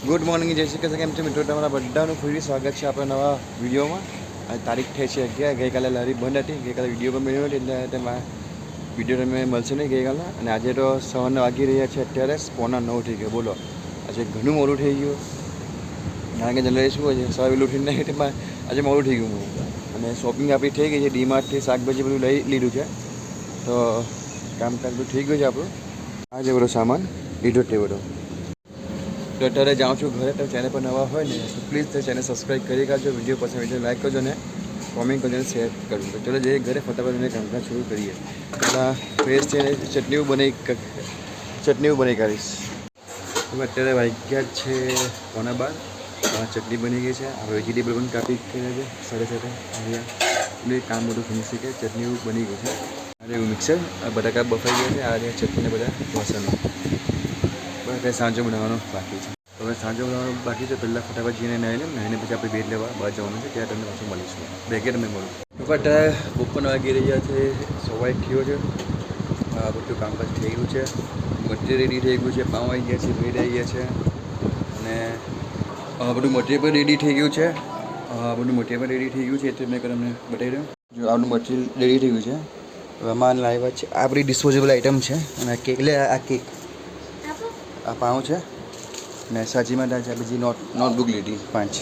Good morning, જય શ્રી કૃષ્ણ. કેમ છે મિત્રો? તમારા બધાનું ફરી સ્વાગત છે આપણા નવા વિડીયોમાં. આજે તારીખ થઈ છે 11. ગઈકાલે લારી બંધ હતી. ગઈકાલે વિડીયો પણ મળ્યો નથી, એટલે તેમાં વિડીયો તમે મળશે નહીં ગઈકાલે. અને આજે તો સવારના વાગી રહ્યા છે અત્યારે 8:45 થઈ ગયો. બોલો, આજે ઘણું મોડું થઈ ગયું. કારણ કે જનરલી શું હોય છે, સવારે વહેલું ઉઠીને તેમાં આજે મોડું થઈ ગયું. અને શોપિંગ આપણી થઈ ગઈ છે. ડીમાર્ટથી શાકભાજી બધું લઈ લીધું છે, તો કામકાજ બધું થઈ ગયું છે આપણું. આ જે બધો સામાન લીધો તે બધો. તો અત્યારે જાઉં છું ઘરે. તો ચેનલ પર નવા હોય ને તો પ્લીઝ તે ચેનલ સબસ્ક્રાઈબ કરી કાઢજો. વિડીયો પસંદ વિડીયો લાઈક કરજો ને કોમેન્ટ કરજો અને શેર કરજો. તો ચલો જઈએ ઘરે, ફટાફટ એને કામકાજ શરૂ કરીએ. પહેલાં ફ્રેશ છે ને ચટણીઓ બનાવી કાઢીશ. અત્યારે વાગ્યા છે 11:15. ચટણી બની ગઈ છે. હવે વેજીટેબલ પણ કાપી કર્યા છે સાથે અહીંયા એટલે કામ બધું ફિનિશ થઈ ગયા. ચટણીઓ બની ગઈ છે. અરે એવું મિક્સર બટાકા બફાઈ ગયા છે. આ ચટણીને બધા વાસણો બસ સાંજે બનાવવાનું બાકી છે. હવે સાંજે બનાવવાનું બાકી છે. પહેલાં ફટાફટ જઈને નાહીને પછી આપણે બેટ લેવા બહાર જવાનું છે. ત્યાં તમને પાછું મળીશું. બેગે તમે મળું. અત્યારે બપોર વાગી રહ્યા છે. 1:15 થયો છે. આ બધું કામકાજ થઈ ગયું છે. મટીરિયલ રેડી થઈ ગયું છે. પાઉં આવી ગયા છે, બ્રેડ આવી ગયા છે, અને બધું મટીરિયલ પણ રેડી થઈ ગયું છે. બધું મટીરિયલ પણ રેડી થઈ ગયું છે. એટલે મેં તમને બતાવી રહ્યો. જો આનું મટીરિયલ રેડી થઈ ગયું છે. હવે આમાં લાવ્યા છે આ બધી ડિસ્પોઝેબલ આઇટમ છે. અને કેક લે આ કેક, આ પાઉં છે ને સાજીમાં છે. બીજી નોટબુક લીધી 5.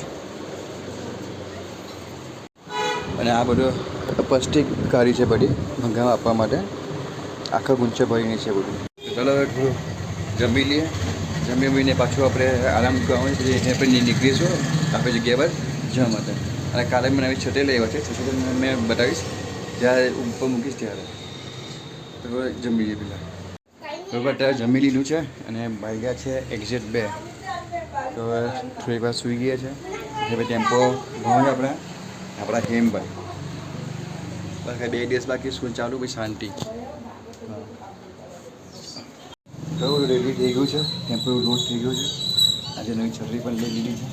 અને આ બધો પ્લાસ્ટિક કાઢી છે બધી મંગાવવા આપવા માટે. આખા ગુંચે ભરીને છે બધું. ચાલો હવે થોડું જમી લઈએ. જમીને પાછું આપણે આરામ કરવાનું છે. આપણે નીકળીશું આપણી જગ્યા પર જવા માટે. અને કાલે મને આવી છતે લઈ આવ્યા છે. છતે મેં બતાવીશ જ્યારે ઉપર મૂકીશ ત્યારે. તો જમી લઈએ પેલા. બરાબર, અત્યારે જમી લીધું છે અને વાગ્યા છે એક્ઝેક્ટ 2. તો હવે થોડીક વાર સૂઈ ગયા છે. હવે ટેમ્પો ઘણો છે આપણા હેમભાઈ. બસ 2 દિવસ બાકી સ્કૂલ ચાલુ, પછી શાંતિ. બરાબર, રેડી થઈ ગયું છે. ટેમ્પો લોડ થઈ ગયો છે. આજે નવી છત્રી પણ લઈ લીધી છે.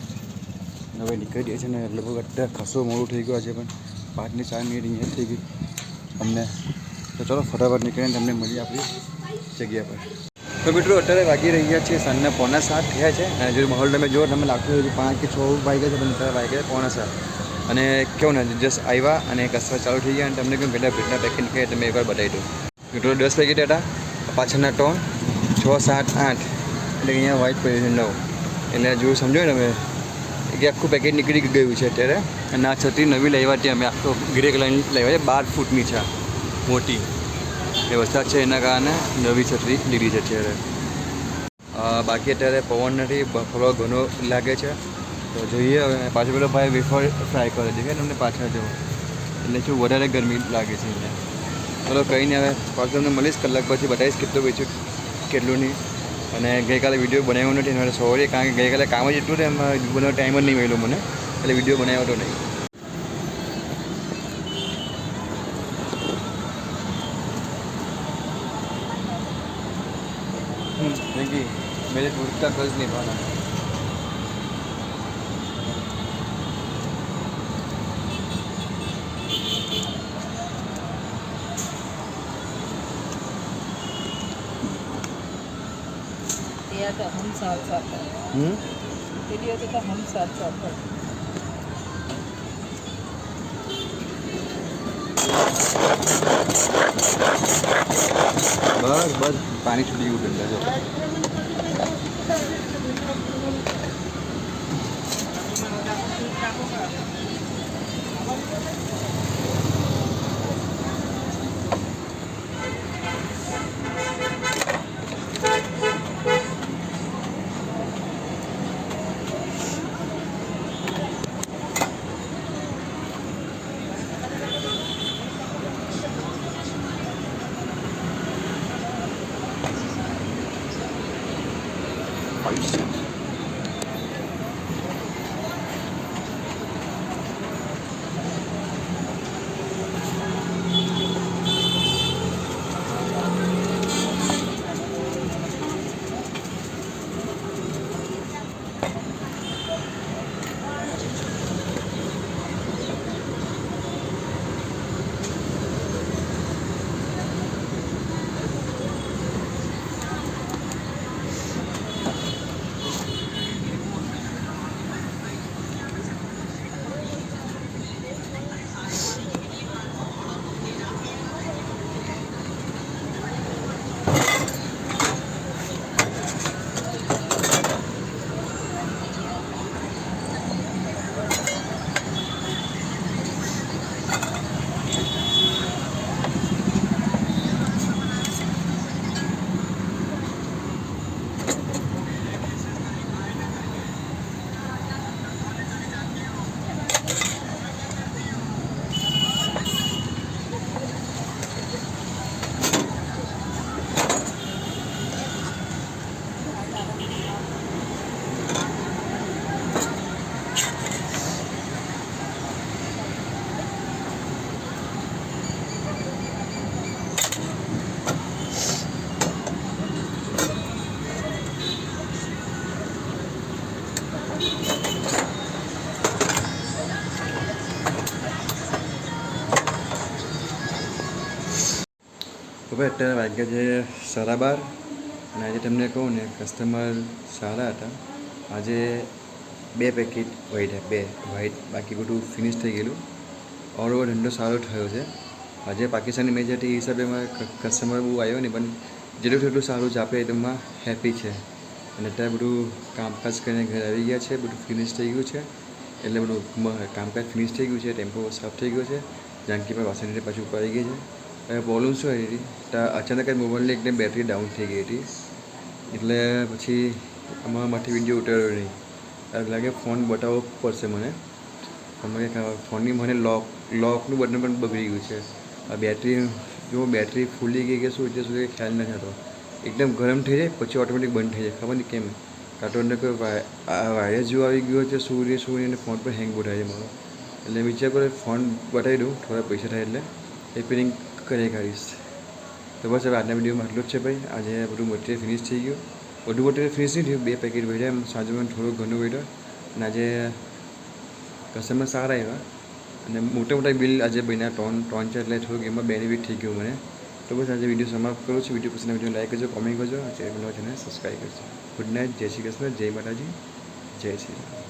હવે નીકળી જાય છે ને લગભગ અત્યારે ખાસો મોડું થઈ ગયું. આજે પણ 5 થી 4 મિનિટ અહીંયા થઈ ગઈ અમને. તો ચલો ફટાફટ નીકળીને તમને મળીએ આપણી જગ્યા પર. તો મિત્રો અત્યારે વાગી રહ્યા છે સાંજના 6:45 થયા છે. અને જો માહોલ તમે જો તમે લાગતું હોય 5 કે 6 વાગ્યા છે, પણ અત્યારે વાગ્યા 6:45. અને કેવું ને જસ્ટ આવ્યા અને કસરત ચાલુ થઈ ગયા. અને તમને કેવું કેટલા બ્રેડના પેકેટ કહે તમે એકવાર બતાવી દઉં. મિત્રો 10 પેકેટ હતા, પાછળના 3, 6, 7, 8, એટલે અહીંયા વ્હાઇટ પડી છે 9. એટલે જો સમજો ને તમે કે આખું પેકેટ નીકળી ગયું છે અત્યારે. અને આ છત્રી નવી લાવ્યા ત્યાં અમે આખો ગ્રે કલરની લાવ્યા છે. 12 ફૂટની છે, મોટી. એ વરસાદ છે એના કારણે નવી છત્રી લીધી છે અત્યારે. બાકી અત્યારે પવન નથી, બફરો ઘણો લાગે છે. તો જોઈએ હવે. પાછો પેલો ભાઈ વેફર ફ્રાય કરે છે કે તમને પાછળ જવો, એટલે શું વધારે ગરમી લાગે છે અહીંયા. ચલો કંઈ નહીં, હવે પાછું તમને મળીશ કલાક પછી, બતાવીશ કેટલું વેચ્યું કેટલું નહીં. અને ગઈકાલે વિડીયો બનાવ્યો નથી મારે સોરી, કારણ કે ગઈકાલે કામ જ એટલું ને એમાં બનાવવાનો ટાઈમ જ નહીં મળ્યો મને, એટલે વિડીયો બનાવ્યો તો નહીં. नहीं, मेरे दूध का कर्ज निभाना. तो हम साथ साथ हैं. तेरी तो हम साथ साथ हैं. बस बस पानी छूटी गયું ઠંડા જો. તો ભાઈ અત્યારે વાગ્યા છે 12:30 અને આજે તમને કહું ને કસ્ટમર સારા હતા. આજે 2 પેકેટ વ્હાઈટ બાકી બધું ફિનિશ થઈ ગયેલું. ઓવરઓલ ધંધો સારો થયો છે. આજે પાકિસ્તાની મેચ હતી એ હિસાબે મારે કસ્ટમર બહુ આવ્યો નહીં, પણ જેટલું એટલું સારું છે, આપણે એકદમમાં હેપી છે. અને અત્યારે બધું કામકાજ કરીને ઘરે આવી ગયા છે, બધું ફિનિશ થઈ ગયું છે. એટલે બધું કામકાજ ફિનિશ થઈ ગયું છે, ટેમ્પો સાફ થઈ ગયો છે, જાનકી પર વાસણ પાછું ઉપર આવી ગઈ છે. હવે પ્રોબ્લેમ શું આવી હતી, અચાનક જ મોબાઈલની એકદમ બેટરી ડાઉન થઈ ગઈ હતી, એટલે પછી અમારામાંથી વિડીયો ઉતાર્યો નહીં. હવે લાગે ફોન બતાવવો પડશે મને. ફોનની મને લોકનું બટન પણ બગડી ગયું છે. આ બેટરી ફૂલી ગઈ કે શું એટલે સુધી ખ્યાલ નથી થતો. એકદમ ગરમ થઈ જાય પછી ઓટોમેટિક બંધ થઈ જાય, ખબર નહીં કેમ. કાં તો અંદર કોઈ વાયરસ જેવું આવી ગયો છે, શું નહીં, અને ફોન પર હેંગ બહુ થાય છે મારો. એટલે વિચાર કરો ફોન બતાવી દઉં, થોડા પૈસા થાય એટલે રિપેરિંગ કરી કાઢીશ. તો બસ હવે આજના વિડીયોમાં આટલું જ છે ભાઈ. આજે બધું મટીરિયલ ફિનિશ થઈ ગયું. બધું મટીરિયલ ફિનિશ નહીં થયું, 2 પેકેટ વધ્યા, એમ સાંજમાં થોડું ઘણું વધ્યું. અને આજે કસ્ટમર સારા આવ્યા અને મોટા બિલ આજે બન્યા 3 છે, એટલે થોડુંક એમાં બેનિફિટ થઈ ગયું મને. તો બસ આજે વિડીયો સમાપ્ત કરું છું. વિડીયો પસંદ વિડીયો લાઈક કરજો, કોમેન્ટ કરજો, ચેનલ સબસ્ક્રાઈબ કરજો. ગુડ નાઇટ, જય શ્રી કૃષ્ણ, જય માતાજી, જય શ્રી રામ.